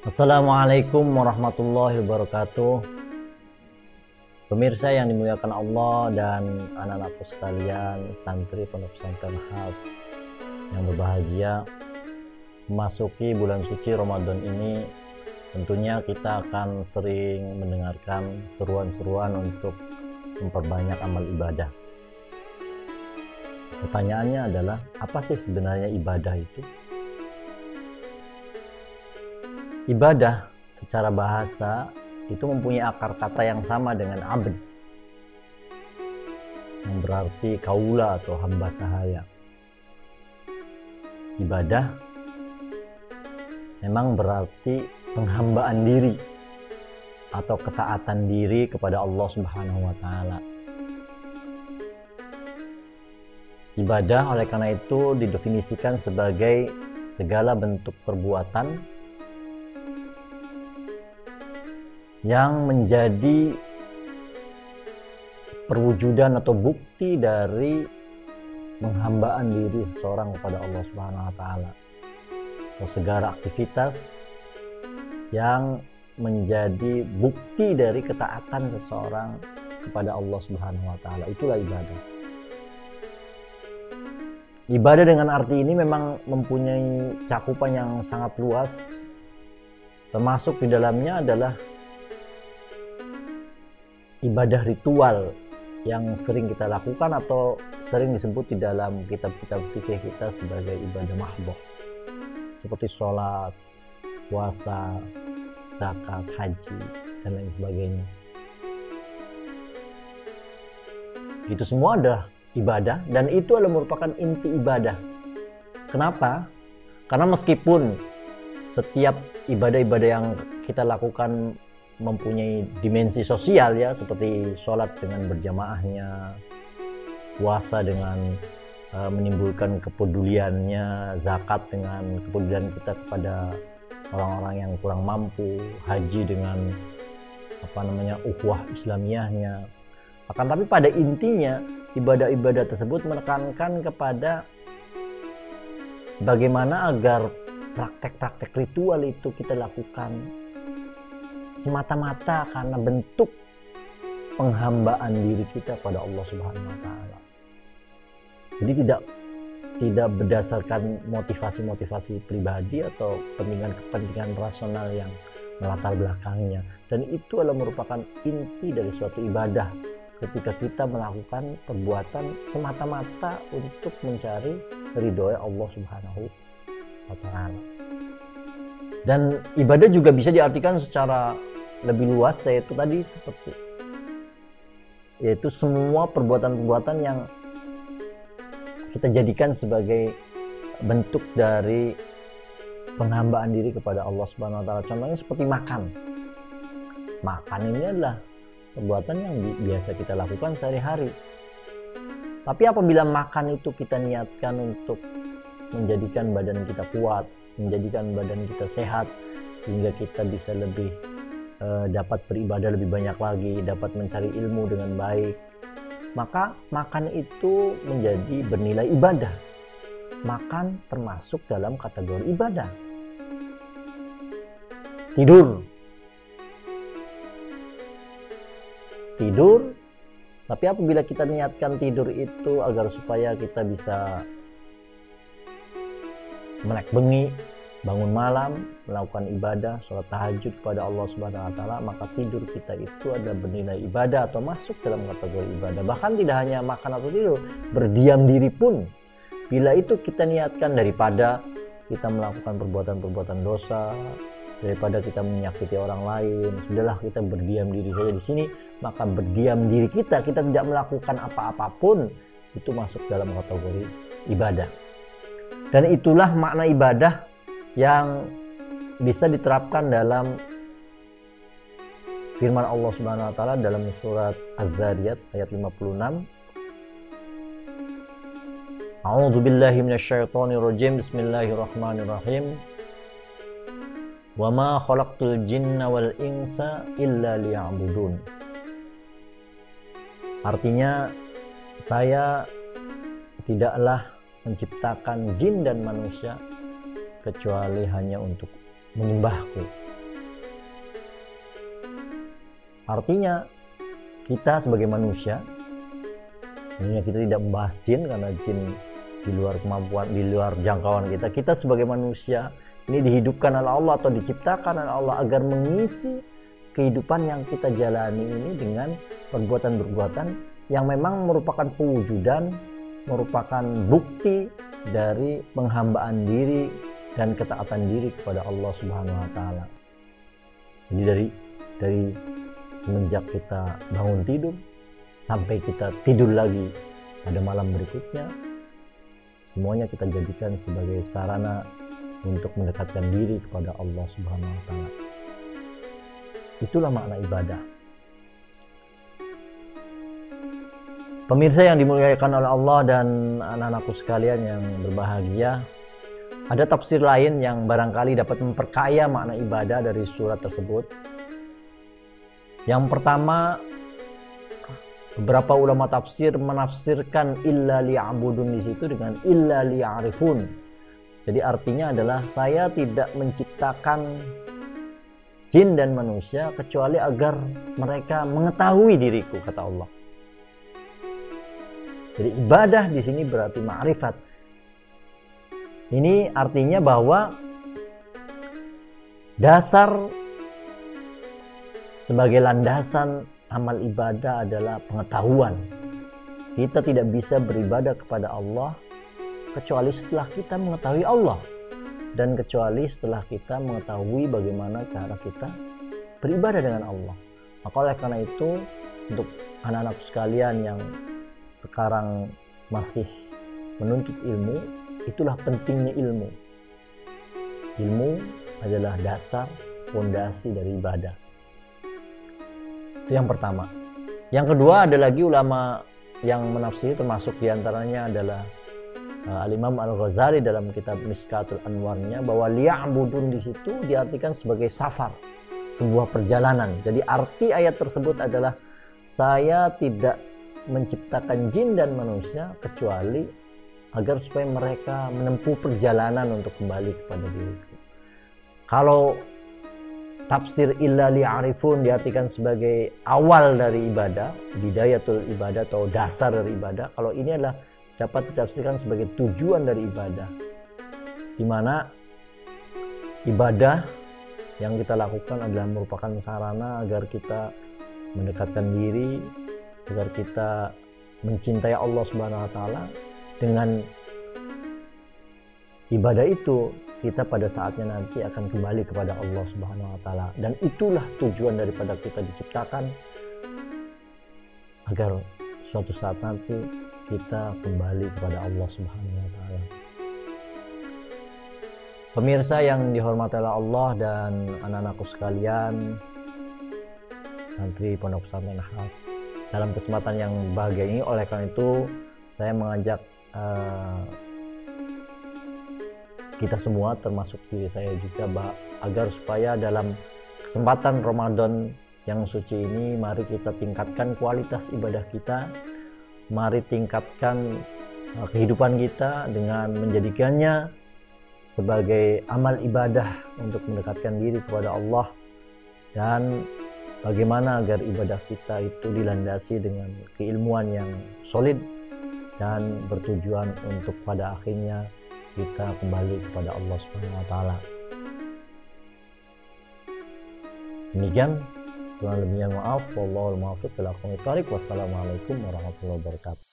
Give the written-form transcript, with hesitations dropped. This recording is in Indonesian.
Assalamualaikum warahmatullahi wabarakatuh. Pemirsa yang dimuliakan Allah dan anak-anakku sekalian, santri pondok pesantren Khas yang berbahagia, memasuki bulan suci Ramadan ini tentunya kita akan sering mendengarkan seruan-seruan untuk memperbanyak amal ibadah. Pertanyaannya adalah, apa sih sebenarnya ibadah itu? Ibadah secara bahasa itu mempunyai akar kata yang sama dengan abd, yang berarti kaula atau hamba sahaya. Ibadah memang berarti penghambaan diri atau ketaatan diri kepada Allah Subhanahu wa Ta'ala. Ibadah oleh karena itu didefinisikan sebagai segala bentuk perbuatan yang menjadi perwujudan atau bukti dari penghambaan diri seseorang kepada Allah Subhanahu wa Ta'ala, atau segala aktivitas yang menjadi bukti dari ketaatan seseorang kepada Allah Subhanahu wa Ta'ala. Itulah ibadah. Ibadah dengan arti ini memang mempunyai cakupan yang sangat luas, termasuk di dalamnya adalah ibadah ritual yang sering kita lakukan atau sering disebut di dalam kitab-kitab fikih kita sebagai ibadah mahdhah, seperti sholat, puasa, zakat, haji, dan lain sebagainya. Itu semua adalah ibadah dan itu adalah merupakan inti ibadah. Kenapa? Karena meskipun setiap ibadah-ibadah yang kita lakukan mempunyai dimensi sosial ya, seperti sholat dengan berjamaahnya, puasa dengan menimbulkan kepeduliannya, zakat dengan kepedulian kita kepada orang-orang yang kurang mampu, haji dengan ukhuwah Islamiyahnya. Akan tapi pada intinya ibadah-ibadah tersebut menekankan kepada bagaimana agar praktek-praktek ritual itu kita lakukan semata-mata karena bentuk penghambaan diri kita pada Allah Subhanahu wa Ta'ala. Jadi tidak berdasarkan motivasi-motivasi pribadi atau kepentingan rasional yang melatar belakangnya. Dan itu adalah merupakan inti dari suatu ibadah, ketika kita melakukan perbuatan semata-mata untuk mencari ridho Allah Subhanahu wa Ta'ala. Dan ibadah juga bisa diartikan secara lebih luas, yaitu tadi yaitu semua perbuatan-perbuatan yang kita jadikan sebagai bentuk dari penghambaan diri kepada Allah Subhanahu wa Ta'ala. Contohnya seperti makan. Makan ini adalah perbuatan yang biasa kita lakukan sehari-hari. Tapi apabila makan itu kita niatkan untuk menjadikan badan kita kuat, menjadikan badan kita sehat, sehingga kita bisa lebih dapat beribadah lebih banyak lagi, dapat mencari ilmu dengan baik, maka makan itu menjadi bernilai ibadah. Makan termasuk dalam kategori ibadah. Tidur, tapi apabila kita niatkan tidur itu agar supaya kita bisa melek bengi, bangun malam, melakukan ibadah, sholat tahajud kepada Allah Subhanahu wa Ta'ala, maka tidur kita itu ada bernilai ibadah atau masuk dalam kategori ibadah. Bahkan tidak hanya makan atau tidur, berdiam diri pun, bila itu kita niatkan daripada kita melakukan perbuatan-perbuatan dosa, daripada kita menyakiti orang lain, sudahlah kita berdiam diri saja di sini, maka berdiam diri kita tidak melakukan apa-apapun, itu masuk dalam kategori ibadah. Dan itulah makna ibadah yang bisa diterapkan dalam firman Allah Subhanahu wa Ta'ala dalam surat Az-Zariyat ayat 56. A'udzu billahi minasyaitonir rajim. Bismillahirrahmanirrahim. Wa ma khalaqtul jinna wal insa illa liya'budun. Artinya, saya tidaklah menciptakan jin dan manusia kecuali hanya untuk menyembahku. Artinya kita sebagai manusia, tentunya kita tidak membahas jin karena jin di luar kemampuan, di luar jangkauan kita. Kita sebagai manusia ini dihidupkan oleh Allah atau diciptakan oleh Allah agar mengisi kehidupan yang kita jalani ini dengan perbuatan-perbuatan yang memang merupakan pewujudan, merupakan bukti dari penghambaan diri dan ketaatan diri kepada Allah Subhanahu wa taala. Jadi dari semenjak kita bangun tidur sampai kita tidur lagi pada malam berikutnya, semuanya kita jadikan sebagai sarana untuk mendekatkan diri kepada Allah Subhanahu wa taala. Itulah makna ibadah. Pemirsa yang dimuliakan oleh Allah dan anak-anakku sekalian yang berbahagia, ada tafsir lain yang barangkali dapat memperkaya makna ibadah dari surat tersebut. Yang pertama, beberapa ulama tafsir menafsirkan illa liya'budun di situ dengan illa liya'rifun. Jadi artinya adalah saya tidak menciptakan jin dan manusia kecuali agar mereka mengetahui diriku, kata Allah. Jadi ibadah di sini berarti ma'rifat. Ini artinya bahwa dasar sebagai landasan amal ibadah adalah pengetahuan. Kita tidak bisa beribadah kepada Allah kecuali setelah kita mengetahui Allah, dan kecuali setelah kita mengetahui bagaimana cara kita beribadah dengan Allah. Maka oleh karena itu, untuk anak-anak sekalian yang sekarang masih menuntut ilmu, itulah pentingnya ilmu. Ilmu adalah dasar, fondasi dari ibadah. Itu yang pertama. Yang kedua, ada lagi ulama yang menafsiri, termasuk diantaranya adalah Al-Imam Al-Ghazali dalam kitab Miskatul Anwarnya, bahwa liya'budun di situ diartikan sebagai safar, sebuah perjalanan. Jadi arti ayat tersebut adalah saya tidak menciptakan jin dan manusia kecuali agar supaya mereka menempuh perjalanan untuk kembali kepada diriku. Kalau tafsir illa li'arifun diartikan sebagai awal dari ibadah, bidayatul ibadah atau dasar dari ibadah. Kalau ini adalah dapat ditafsirkan sebagai tujuan dari ibadah, di mana ibadah yang kita lakukan adalah merupakan sarana agar kita mendekatkan diri, agar kita mencintai Allah Subhanahu wa taala. Dengan ibadah itu kita pada saatnya nanti akan kembali kepada Allah Subhanahu wa taala, dan itulah tujuan daripada kita diciptakan, agar suatu saat nanti kita kembali kepada Allah Subhanahu wa taala. Pemirsa yang dihormati oleh Allah dan anak-anakku sekalian, santri Pondok Pesantren Khas, dalam kesempatan yang bahagia ini, oleh karena itu saya mengajak kita semua, termasuk diri saya juga, agar supaya dalam kesempatan Ramadan yang suci ini, mari kita tingkatkan kualitas ibadah kita, mari tingkatkan kehidupan kita dengan menjadikannya sebagai amal ibadah untuk mendekatkan diri kepada Allah, dan bagaimana agar ibadah kita itu dilandasi dengan keilmuan yang solid dan bertujuan untuk pada akhirnya kita kembali kepada Allah Subhanahu wa taala. Demikian, kurang lebihnya maaf. Wallahul muwaffiq ila aqwamit thoriq. Wassalamualaikum warahmatullahi wabarakatuh.